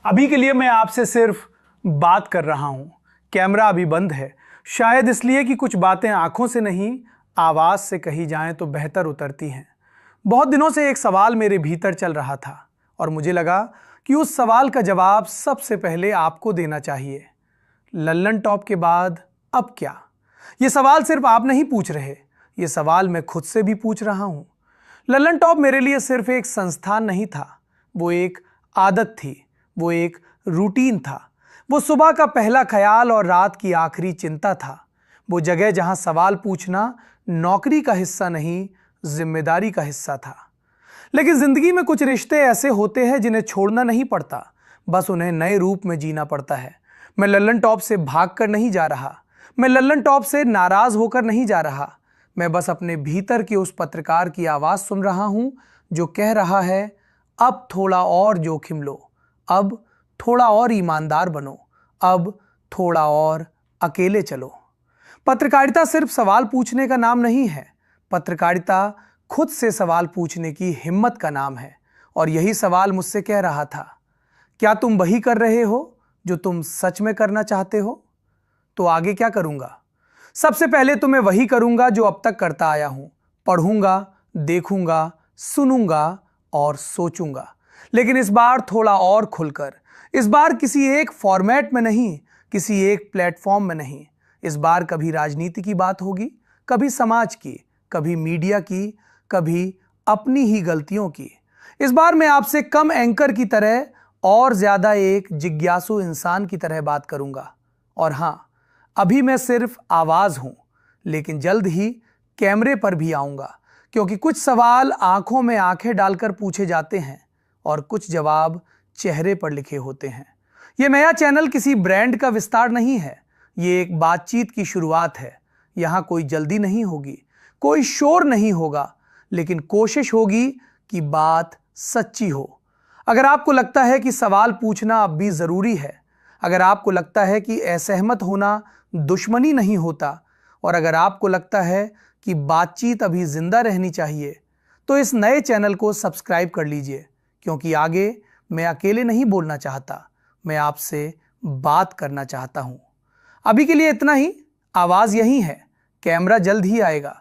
अभी के लिए मैं आपसे सिर्फ बात कर रहा हूं। कैमरा अभी बंद है, शायद इसलिए कि कुछ बातें आंखों से नहीं आवाज से कही जाएं तो बेहतर उतरती हैं। बहुत दिनों से एक सवाल मेरे भीतर चल रहा था और मुझे लगा कि उस सवाल का जवाब सबसे पहले आपको देना चाहिए। लल्लन टॉप के बाद अब क्या? ये सवाल सिर्फ आप नहीं पूछ रहे, ये सवाल मैं खुद से भी पूछ रहा हूं। लल्लन टॉप मेरे लिए सिर्फ एक संस्थान नहीं था, वो एक आदत थी, वो एक रूटीन था, वो सुबह का पहला ख्याल और रात की आखिरी चिंता था। वो जगह जहां सवाल पूछना नौकरी का हिस्सा नहीं, जिम्मेदारी का हिस्सा था। लेकिन जिंदगी में कुछ रिश्ते ऐसे होते हैं जिन्हें छोड़ना नहीं पड़ता, बस उन्हें नए रूप में जीना पड़ता है। मैं लल्लन टॉप से भागकर नहीं जा रहा, मैं लल्लन टॉप से नाराज होकर नहीं जा रहा। मैं बस अपने भीतर के उस पत्रकार की आवाज सुन रहा हूं जो कह रहा है, अब थोड़ा और जोखिम लो, अब थोड़ा और ईमानदार बनो, अब थोड़ा और अकेले चलो। पत्रकारिता सिर्फ सवाल पूछने का नाम नहीं है, पत्रकारिता खुद से सवाल पूछने की हिम्मत का नाम है। और यही सवाल मुझसे कह रहा था, क्या तुम वही कर रहे हो जो तुम सच में करना चाहते हो? तो आगे क्या करूंगा? सबसे पहले तो मैं वही करूंगा जो अब तक करता आया हूं, पढ़ूंगा, देखूंगा, सुनूंगा और सोचूंगा। लेकिन इस बार थोड़ा और खुलकर, इस बार किसी एक फॉर्मेट में नहीं, किसी एक प्लेटफॉर्म में नहीं। इस बार कभी राजनीति की बात होगी, कभी समाज की, कभी मीडिया की, कभी अपनी ही गलतियों की। इस बार मैं आपसे कम एंकर की तरह और ज्यादा एक जिज्ञासु इंसान की तरह बात करूंगा। और हां, अभी मैं सिर्फ आवाज हूं, लेकिन जल्द ही कैमरे पर भी आऊंगा, क्योंकि कुछ सवाल आंखों में आंखें डालकर पूछे जाते हैं और कुछ जवाब चेहरे पर लिखे होते हैं। यह नया चैनल किसी ब्रांड का विस्तार नहीं है, ये एक बातचीत की शुरुआत है। यहां कोई जल्दी नहीं होगी, कोई शोर नहीं होगा, लेकिन कोशिश होगी कि बात सच्ची हो। अगर आपको लगता है कि सवाल पूछना अब भी जरूरी है, अगर आपको लगता है कि असहमत होना दुश्मनी नहीं होता, और अगर आपको लगता है कि बातचीत अभी जिंदा रहनी चाहिए, तो इस नए चैनल को सब्सक्राइब कर लीजिए, क्योंकि आगे मैं अकेले नहीं बोलना चाहता, मैं आपसे बात करना चाहता हूं। अभी के लिए इतना ही। आवाज यही है, कैमरा जल्द ही आएगा।